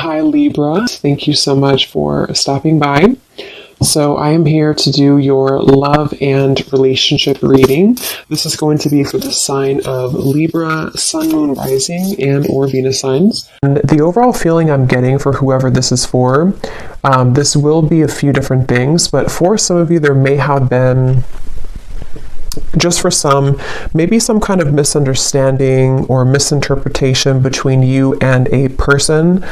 Hi Libra, thank you so much for stopping by. So I am here to do your love and relationship reading. This is going to be for the sign of Libra, Sun, Moon, Rising, and or Venus signs. And the overall feeling I'm getting for whoever this is for, this will be a few different things, but for some of you there may have been, just for some, maybe some kind of misunderstanding or misinterpretation between you and a person,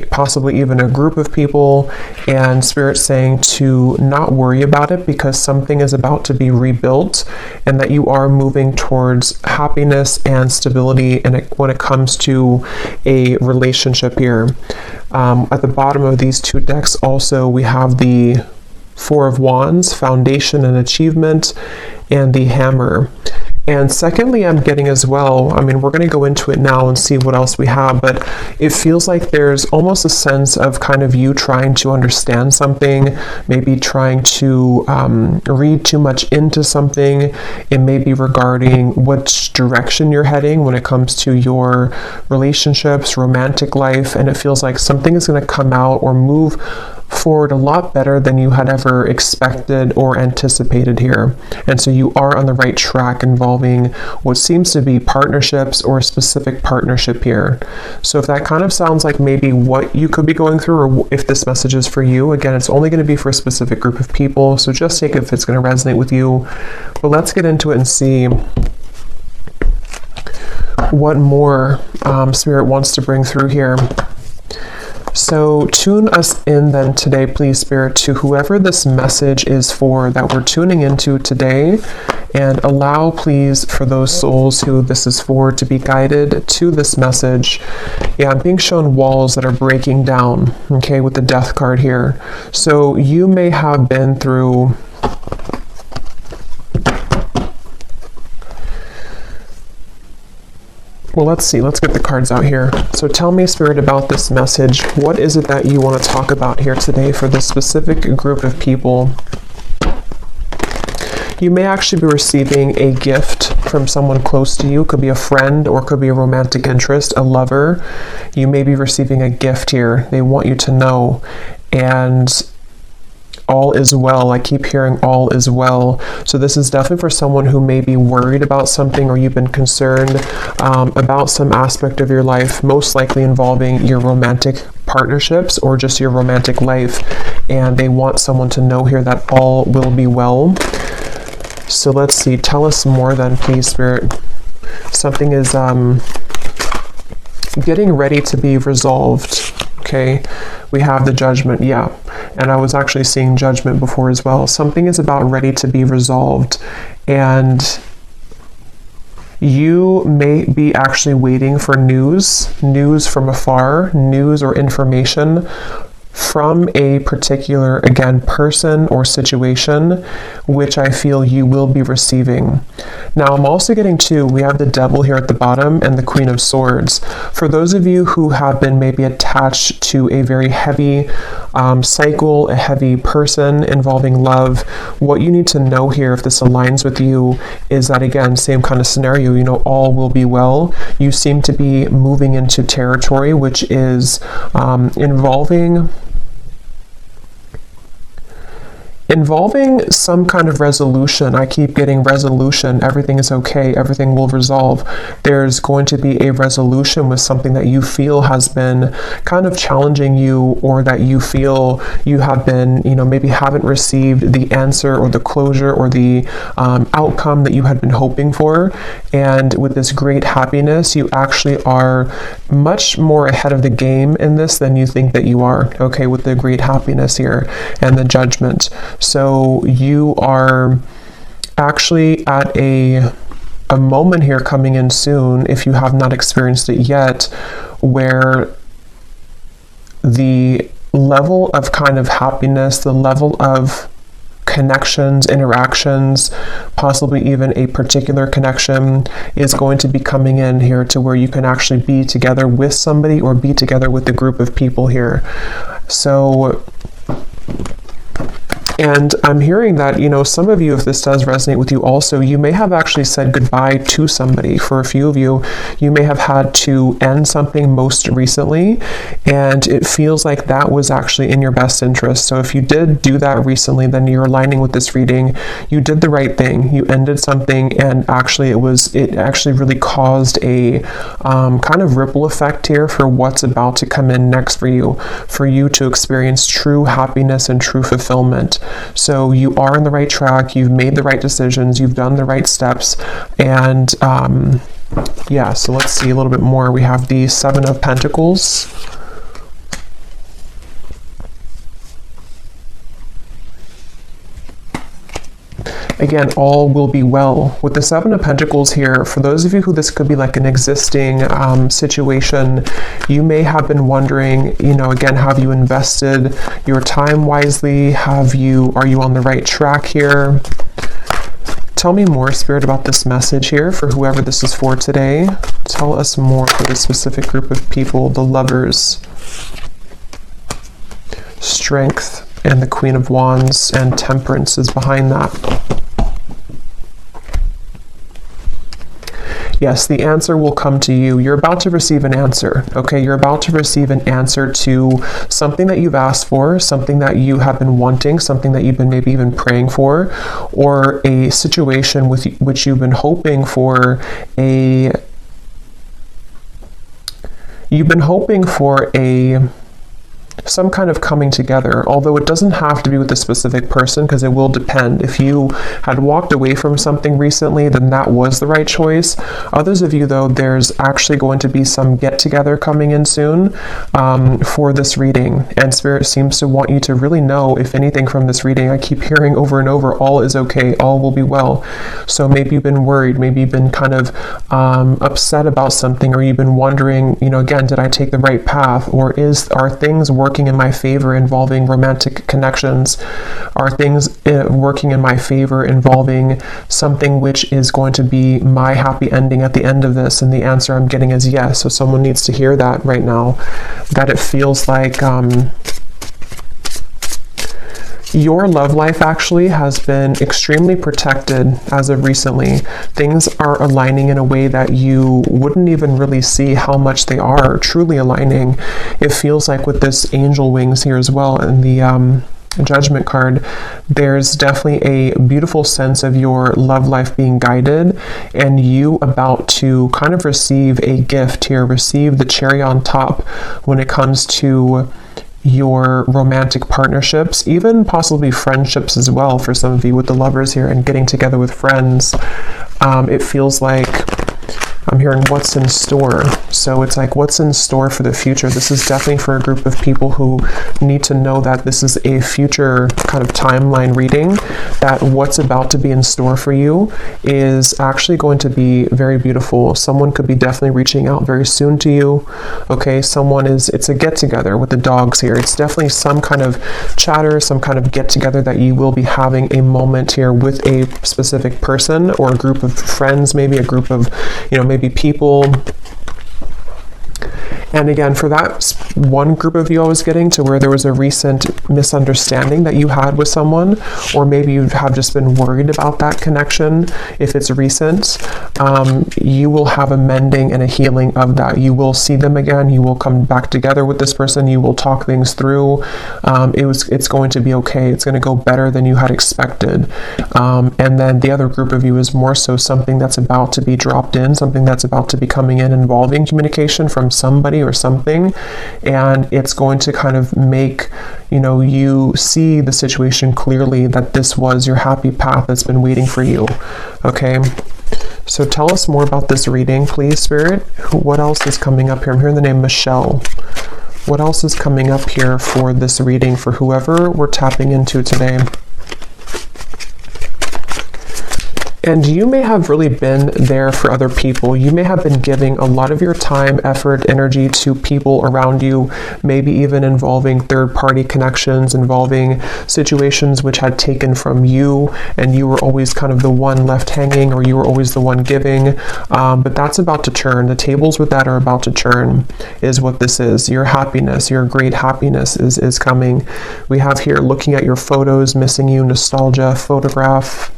possibly even a group of people, and Spirit saying to not worry about it because something is about to be rebuilt and that you are moving towards happiness and stability when it comes to a relationship here. At the bottom of these two decks also we have the Four of Wands, Foundation and Achievement, and the Hammer. And secondly, I'm getting as well, we're going to go into it now and see what else we have, but it feels like there's almost a sense of kind of you trying to understand something, maybe trying to read too much into something. It may be regarding which direction you're heading when it comes to your relationships, romantic life, and it feels like something is going to come out or move forward a lot better than you had ever expected or anticipated here. And so you are on the right track involving what seems to be partnerships or a specific partnership here. So if that kind of sounds like maybe what you could be going through, or if this message is for you, again, it's only going to be for a specific group of people, so just take it if it's going to resonate with you. But let's get into it and see what more Spirit wants to bring through here. So tune us in then today, please, Spirit, to whoever this message is for that we're tuning into today, and allow, please, for those souls who this is for to be guided to this message. Yeah, I'm being shown walls that are breaking down, okay, with the Death card here. So you may have been through well, let's see. Let's get the cards out here. So tell me, Spirit, about this message. What is it that you want to talk about here today for this specific group of people? You may actually be receiving a gift from someone close to you. It could be a friend or it could be a romantic interest, a lover. You may be receiving a gift here. They want you to know. And all is well. I keep hearing all is well. So this is definitely for someone who may be worried about something, or you've been concerned about some aspect of your life, most likely involving your romantic partnerships or just your romantic life. And they want someone to know here that all will be well. So let's see. Tell us more then, please, Spirit. Something is getting ready to be resolved. Okay, we have the Judgment, yeah. And I was actually seeing Judgment before as well. Something is about ready to be resolved. And you may be actually waiting for news from afar, news or information from a particular, again, person or situation, which I feel you will be receiving. Now, I'm also getting we have the Devil here at the bottom and the Queen of Swords. For those of you who have been maybe attached to a very heavy cycle, a heavy person involving love, what you need to know here, if this aligns with you, is that, again, same kind of scenario, all will be well. You seem to be moving into territory which is involving some kind of resolution. I keep getting resolution. Everything is okay. Everything will resolve. There's going to be a resolution with something that you feel has been kind of challenging you, or that you feel you have been, maybe haven't received the answer or the closure or the outcome that you had been hoping for. And with this great happiness, you actually are much more ahead of the game in this than you think that you are, okay, with the great happiness here and the Judgment. So you are actually at a moment here coming in soon, if you have not experienced it yet, where the level of kind of happiness, the level of connections, interactions, possibly even a particular connection, is going to be coming in here to where you can actually be together with somebody or be together with a group of people here. So And I'm hearing that, you know, some of you, if this does resonate with you also, you may have actually said goodbye to somebody. For a few of you, you may have had to end something most recently, and it feels like that was actually in your best interest. So if you did do that recently, then you're aligning with this reading. You did the right thing. You ended something, and actually it actually really caused a kind of ripple effect here for what's about to come in next for you to experience true happiness and true fulfillment. So you are on the right track, you've made the right decisions, you've done the right steps, and yeah, so let's see a little bit more. We have the Seven of Pentacles. Again, all will be well. With the Seven of Pentacles here, for those of you who this could be like an existing situation, you may have been wondering, you know, again, have you invested your time wisely? Are you on the right track here? Tell me more, Spirit, about this message here for whoever this is for today. Tell us more for this specific group of people, the Lovers. Strength and the Queen of Wands and Temperance is behind that. Yes, the answer will come to you. You're about to receive an answer, okay? You're about to receive an answer to something that you've asked for, something that you have been wanting, something that you've been maybe even praying for, or a situation with which you've been hoping for some kind of coming together, although it doesn't have to be with a specific person, because it will depend. If you had walked away from something recently, then that was the right choice. Others of you, though, there's actually going to be some get-together coming in soon for this reading, and Spirit seems to want you to really know, if anything, from this reading. I keep hearing over and over, all is okay, all will be well. So maybe you've been worried, maybe you've been kind of upset about something, or you've been wondering, you know, again, did I take the right path, or are things working in my favor involving romantic connections? Are things working in my favor involving something which is going to be my happy ending at the end of this? And the answer I'm getting is yes. So someone needs to hear that right now, that it feels like your love life actually has been extremely protected as of recently. Things are aligning in a way that you wouldn't even really see how much they are truly aligning. It feels like with this angel wings here as well, and the Judgment card, there's definitely a beautiful sense of your love life being guided, and you about to kind of receive a gift here, receive the cherry on top when it comes to your romantic partnerships, even possibly friendships as well for some of you with the Lovers here and getting together with friends. It feels like I'm hearing what's in store. So it's like, what's in store for the future? This is definitely for a group of people who need to know that this is a future kind of timeline reading, that what's about to be in store for you is actually going to be very beautiful. Someone could be definitely reaching out very soon to you. Okay, it's a get-together with the dogs here. It's definitely some kind of chatter, some kind of get-together that you will be having a moment here with a specific person or a group of friends, maybe a group of, you know, maybe people. And again, for that one group of you I was getting to, where there was a recent misunderstanding that you had with someone, or maybe you have just been worried about that connection, if it's recent, you will have a mending and a healing of that. You will see them again. You will come back together with this person. You will talk things through. It's going to be okay. It's going to go better than you had expected. And then the other group of you is more so something that's about to be dropped in, something that's about to be coming in involving communication from somebody or something, and it's going to kind of make, you know, you see the situation clearly, that this was your happy path that's been waiting for you. Okay, so tell us more about this reading, please, Spirit. What else is coming up here? I'm hearing the name Michelle. What else is coming up here for this reading for whoever we're tapping into today? And you may have really been there for other people. You may have been giving a lot of your time, effort, energy to people around you, maybe even involving third-party connections, involving situations which had taken from you, and you were always kind of the one left hanging, or you were always the one giving. But that's about to turn. The tables with that are about to turn, is what this is. Your happiness, your great happiness is coming. We have here looking at your photos, missing you, nostalgia, photograph.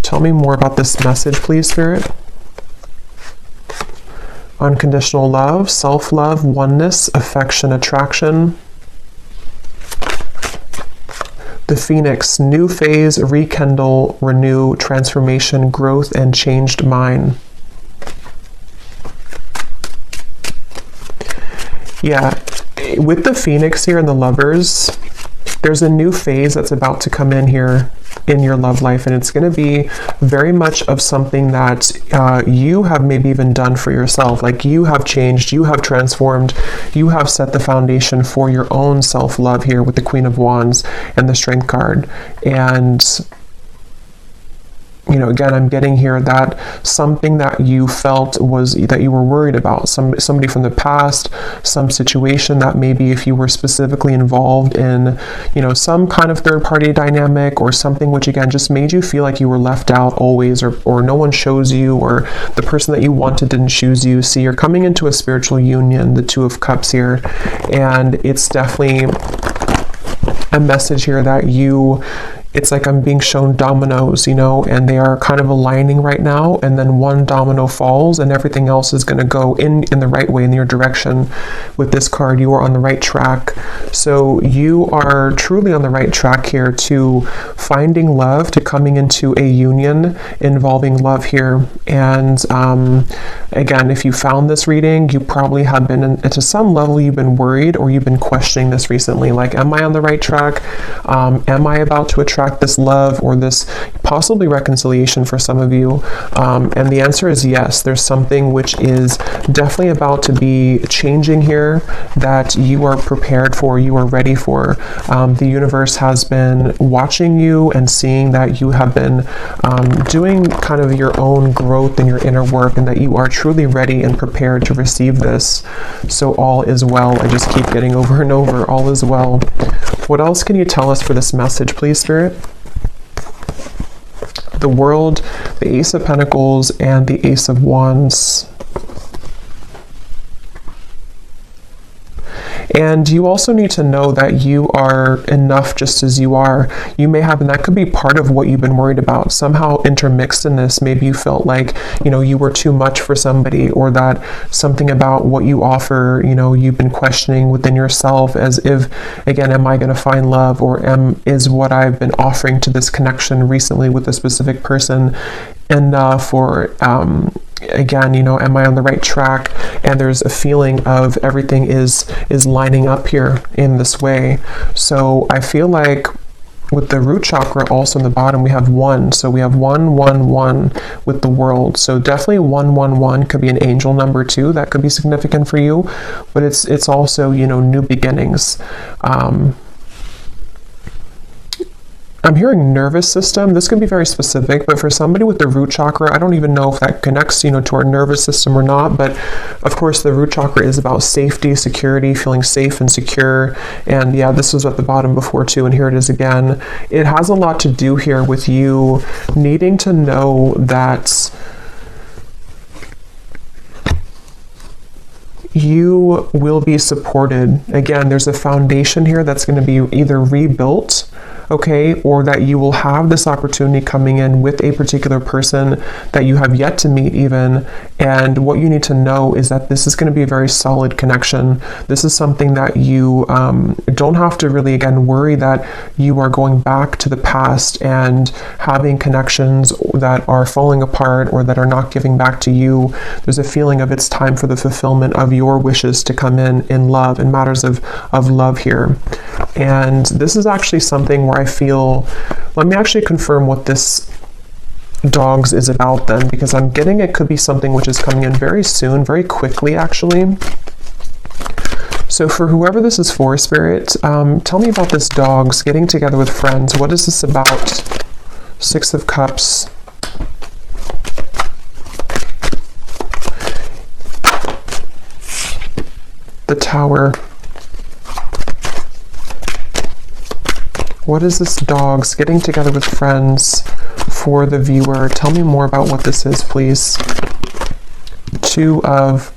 Tell me more about this message, please, Spirit. Unconditional love, self-love, oneness, affection, attraction. The Phoenix, new phase, rekindle, renew, transformation, growth, and changed mind. Yeah, with the Phoenix here and the Lovers, there's a new phase that's about to come in here in your love life, and it's going to be very much of something that you have maybe even done for yourself. Like, you have changed, you have transformed, you have set the foundation for your own self-love here with the Queen of Wands and the Strength card. And you know, again, I'm getting here that something that you felt was that you were worried about, somebody from the past, some situation that maybe if you were specifically involved in, you know, some kind of third-party dynamic or something which again just made you feel like you were left out always, or no one chose you, or the person that you wanted didn't choose you. See, you're coming into a spiritual union, the Two of Cups here, and it's definitely a message here that it's like I'm being shown dominoes, you know, and they are kind of aligning right now, and then one domino falls and everything else is going to go in the right way, in your direction. With this card, you are on the right track. So you are truly on the right track here to finding love, to coming into a union involving love here. And again, if you found this reading, you probably have been, to some level, you've been worried or you've been questioning this recently. Like, am I on the right track? Am I about to attract this love or this possibly reconciliation for some of you? And the answer is yes. There's something which is definitely about to be changing here that you are prepared for, you are ready for. The universe has been watching you and seeing that you have been doing kind of your own growth in your inner work, and that you are truly ready and prepared to receive this. So all is well. I just keep getting over and over, all is well. What else can you tell us for this message, please, Spirit? The World, the Ace of Pentacles, and the Ace of Wands. And you also need to know that you are enough just as you are. You may have, and that could be part of what you've been worried about, somehow intermixed in this. Maybe you felt like, you know, you were too much for somebody, or that something about what you offer, you know, you've been questioning within yourself, as if, again, am I going to find love, or is what I've been offering to this connection recently with a specific person enough, or again, you know, am I on the right track? And there's a feeling of everything is lining up here in this way. So I feel like with the root chakra also in the bottom, we have 1. So we have 1, 1, 1 with the World. So definitely 1, 1, 1 could be an angel number too. That could be significant for you. But it's also, you know, new beginnings. I'm hearing nervous system. This can be very specific, but for somebody with the root chakra, I don't even know if that connects, you know, to our nervous system or not. But of course, the root chakra is about safety, security, feeling safe and secure. And yeah, this was at the bottom before too, and here it is again. It has a lot to do here with you needing to know that you will be supported. Again, there's a foundation here that's going to be either rebuilt, okay, or that you will have this opportunity coming in with a particular person that you have yet to meet even. And what you need to know is that this is going to be a very solid connection. This is something that you don't have to really, again, worry that you are going back to the past and having connections that are falling apart or that are not giving back to you. There's a feeling of it's time for the fulfillment of your wishes to come in love, in matters of love here. And this is actually something where I feel, let me actually confirm what this dogs is about then, because I'm getting it could be something which is coming in very soon, very quickly actually. So for whoever this is for, Spirit, tell me about this dogs getting together with friends. What is this about? Six of Cups. The Tower. What is this dogs getting together with friends for the viewer? Tell me more about what this is, please. Two of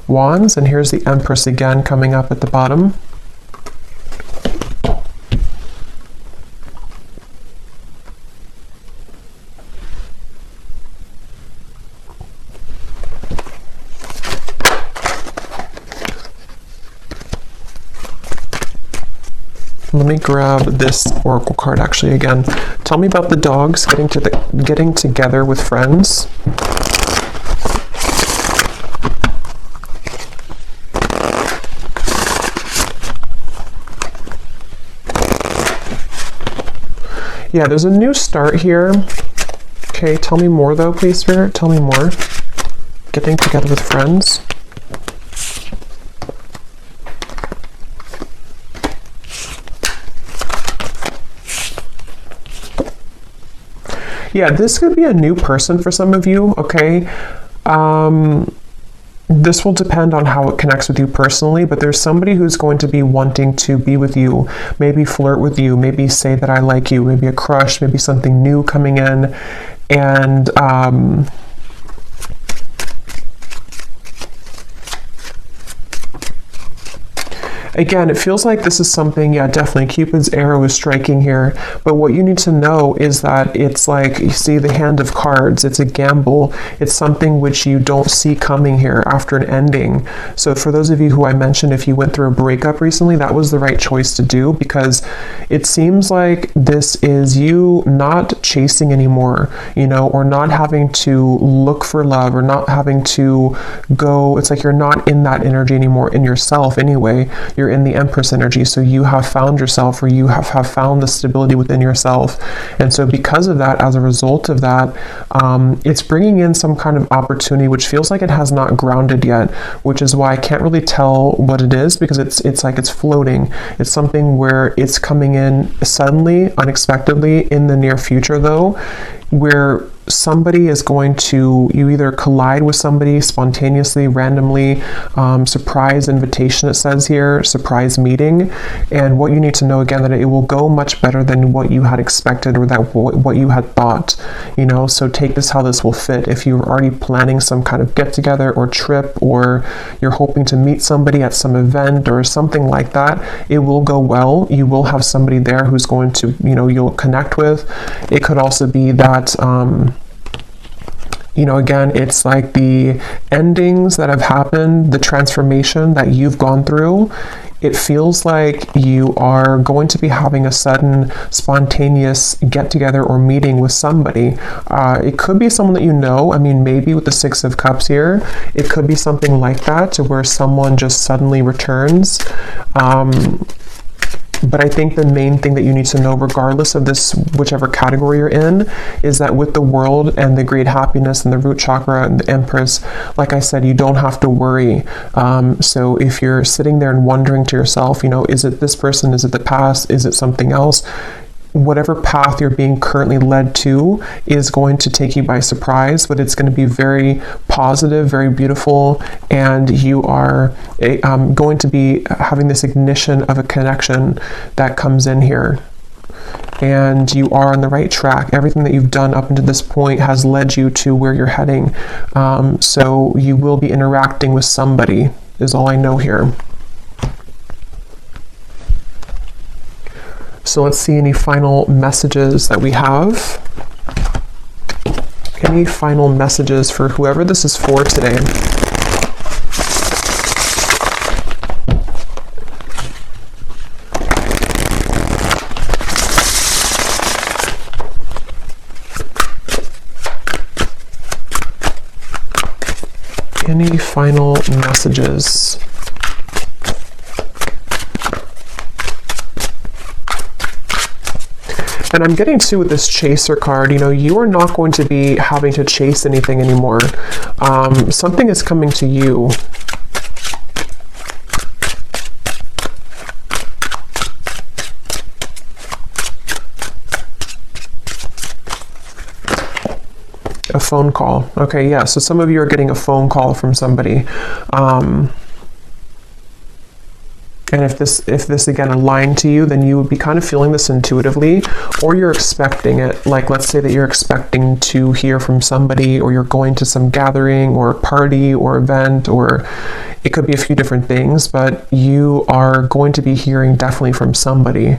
Wands, and here's the Empress again coming up at the bottom. Let me grab this oracle card actually again. Tell me about the dogs getting together with friends. Yeah, there's a new start here. Okay, tell me more though, please, Spirit. Tell me more. Getting together with friends. Yeah, this could be a new person for some of you, okay? This will depend on how it connects with you personally, but there's somebody who's going to be wanting to be with you, maybe flirt with you, maybe say that I like you, maybe a crush, maybe something new coming in, and again, it feels like this is something, yeah, definitely Cupid's arrow is striking here. But what you need to know is that it's like, you see the hand of cards, it's a gamble. It's something which you don't see coming here after an ending. So for those of you who I mentioned, if you went through a breakup recently, that was the right choice to do, because it seems like this is you not chasing anymore, you know, or not having to look for love, or not having to go, it's like you're not in that energy anymore in yourself anyway. You're in the Empress energy, so you have found yourself, or you have found the stability within yourself. And so because of that, as a result of that, it's bringing in some kind of opportunity which feels like it has not grounded yet, which is why I can't really tell what it is, because it's like it's floating. It's something where it's coming in suddenly, unexpectedly in the near future though, where somebody is going to, you either collide with somebody spontaneously, randomly, surprise invitation, it says here, surprise meeting. And what you need to know again, that it will go much better than what you had expected, or that what you had thought, you know. So take this how this will fit. If you're already planning some kind of get together or trip, or you're hoping to meet somebody at some event or something like that, it will go well. You will have somebody there who's going to, you know, you'll connect with. It could also be that you know, again, it's like the endings that have happened, the transformation that you've gone through. It feels like you are going to be having a sudden spontaneous get together or meeting with somebody. It could be someone that you know. I mean, maybe with the Six of Cups here, it could be something like that, to where someone just suddenly returns. But I think the main thing that you need to know, regardless of this, whichever category you're in, is that with the World and the great happiness and the root chakra and the Empress, like I said, you don't have to worry. So if you're sitting there and wondering to yourself, you know, is it this person? Is it the past? Is it something else? Whatever path you're being currently led to is going to take you by surprise, but it's going to be very positive, very beautiful, and you are going to be having this ignition of a connection that comes in here. And you are on the right track. Everything that you've done up until this point has led you to where you're heading. So you will be interacting with somebody, is all I know here. So let's see any final messages that we have. Any final messages for whoever this is for today? Any final messages? And I'm getting to with this chaser card, you know, you are not going to be having to chase anything anymore. Something is coming to you. phone call. Okay, yeah, so some of you are getting a phone call from somebody. And if this again aligned to you, then you would be kind of feeling this intuitively, or you're expecting it. Like, let's say that you're expecting to hear from somebody, or you're going to some gathering or party or event, or it could be a few different things, but you are going to be hearing definitely from somebody.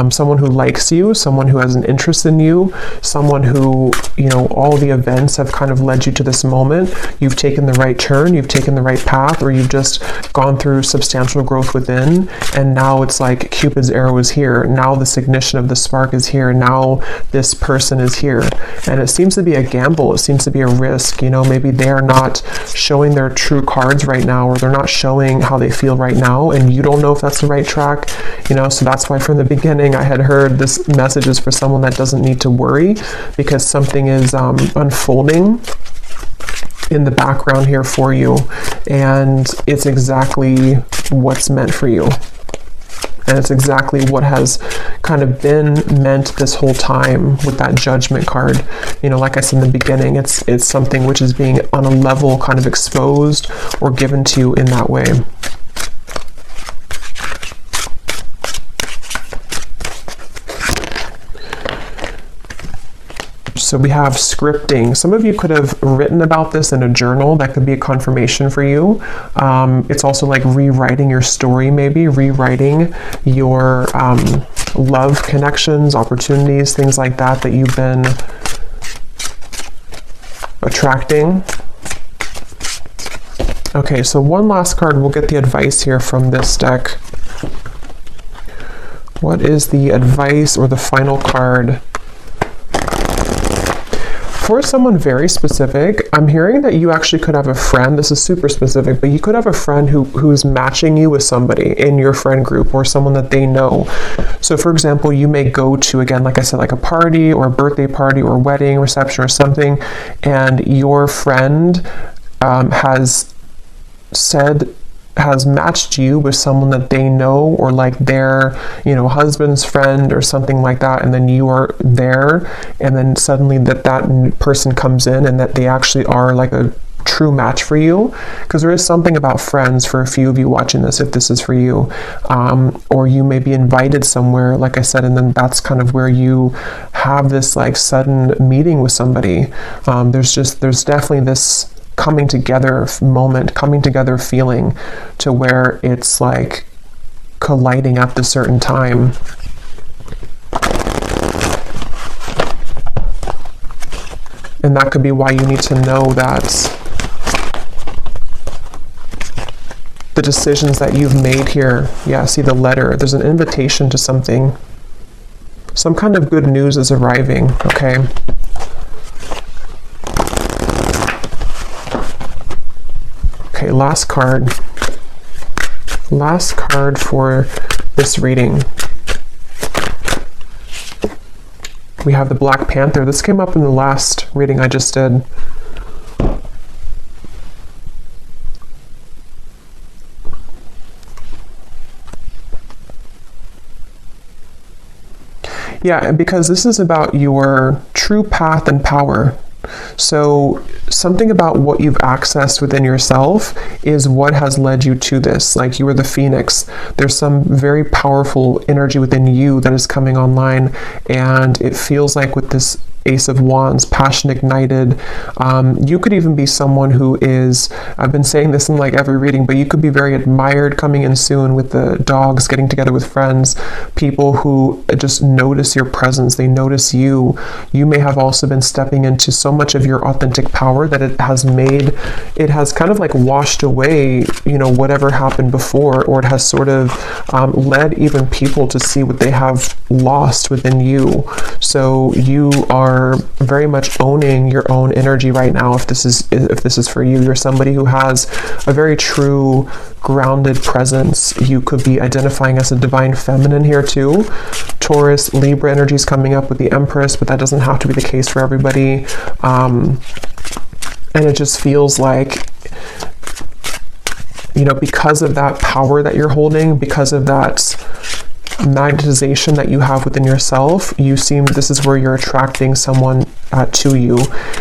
Someone who likes you, someone who has an interest in you, someone who, you know, all the events have kind of led you to this moment. You've taken the right turn, you've taken the right path, or you've just gone through substantial growth within, and now it's like Cupid's arrow is here. Now this ignition of the spark is here. Now this person is here. And it seems to be a gamble. It seems to be a risk. You know, maybe they are not showing their true cards right now, or they're not showing how they feel right now, and you don't know if that's the right track. You know, so that's why from the beginning I had heard this message is for someone that doesn't need to worry, because something is unfolding in the background here for you, and it's exactly what's meant for you. And it's exactly what has kind of been meant this whole time with that Judgment card. You know, like I said in the beginning, it's something which is being on a level kind of exposed or given to you in that way. So we have scripting. Some of you could have written about this in a journal. That could be a confirmation for you. It's also like rewriting your story, maybe rewriting your love connections, opportunities, things like that that you've been attracting. Okay, so one last card. We'll get the advice here from this deck. What is the advice or the final card? For someone very specific, I'm hearing that you actually could have a friend. This is super specific, but you could have a friend who's matching you with somebody in your friend group, or someone that they know. So for example, you may go to, again, like I said, like a party or a birthday party or wedding reception or something, and your friend has matched you with someone that they know, or like their, you know, husband's friend or something like that, and then you are there, and then suddenly that person comes in and that they actually are like a true match for you. Because there is something about friends for a few of you watching this, if this is for you, or you may be invited somewhere, like I said, and then that's kind of where you have this like sudden meeting with somebody. There's definitely this coming together moment, coming together feeling, to where it's like colliding at the certain time. And that could be why you need to know that the decisions that you've made here, yeah, see the letter, there's an invitation to something. Some kind of good news is arriving, okay? Okay, last card. Last card for this reading. We have the Black Panther. This came up in the last reading I just did. Yeah, because this is about your true path and power. So something about what you've accessed within yourself is what has led you to this. Like you were the phoenix. There's some very powerful energy within you that is coming online, and it feels like with this Ace of Wands, passion ignited. You could even be someone who is, I've been saying this in like every reading, but you could be very admired coming in soon with the dogs, getting together with friends, people who just notice your presence, they notice you. You may have also been stepping into so much of your authentic power that it has kind of like washed away, you know, whatever happened before, or it has sort of led even people to see what they have lost within you. So you are very much owning your own energy right now. If this is for you, you're somebody who has a very true grounded presence. You could be identifying as a divine feminine here too. Taurus, Libra energy is coming up with the Empress, but that doesn't have to be the case for everybody. And it just feels like, you know, because of that power that you're holding, because of that magnetization that you have within yourself, this is where you're attracting someone to you,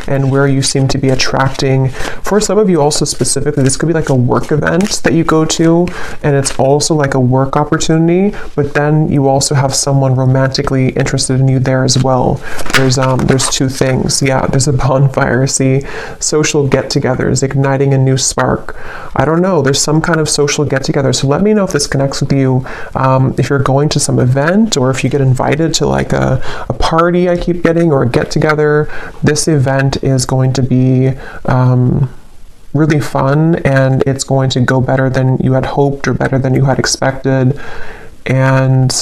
and where you seem to be attracting. For some of you also specifically, this could be like a work event that you go to, and it's also like a work opportunity, but then you also have someone romantically interested in you there as well. There's two things. Yeah, there's a bonfire. See, social get-togethers, igniting a new spark. I don't know, there's some kind of social get-together. So let me know if this connects with you. If you're going to some event, or if you get invited to like a party I keep getting, or a get-together, this event is going to be really fun, and it's going to go better than you had hoped, or better than you had expected. And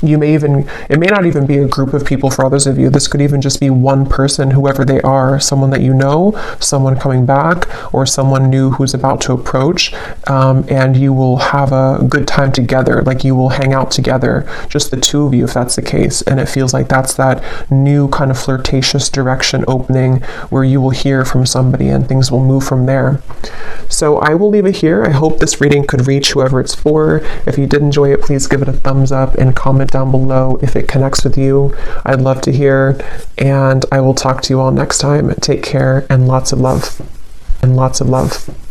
it may not even be a group of people for others of you. This could even just be one person, whoever they are, someone that you know, someone coming back, or someone new who's about to approach, and you will have a good time together. Like, you will hang out together, just the two of you, if that's the case. And it feels like that's that new kind of flirtatious direction opening, where you will hear from somebody and things will move from there. So I will leave it here. I hope this reading could reach whoever it's for. If you did enjoy it, please give it a thumbs up and comment down below if it connects with you. I'd love to hear, and I will talk to you all next time. Take care, and lots of love. And lots of love.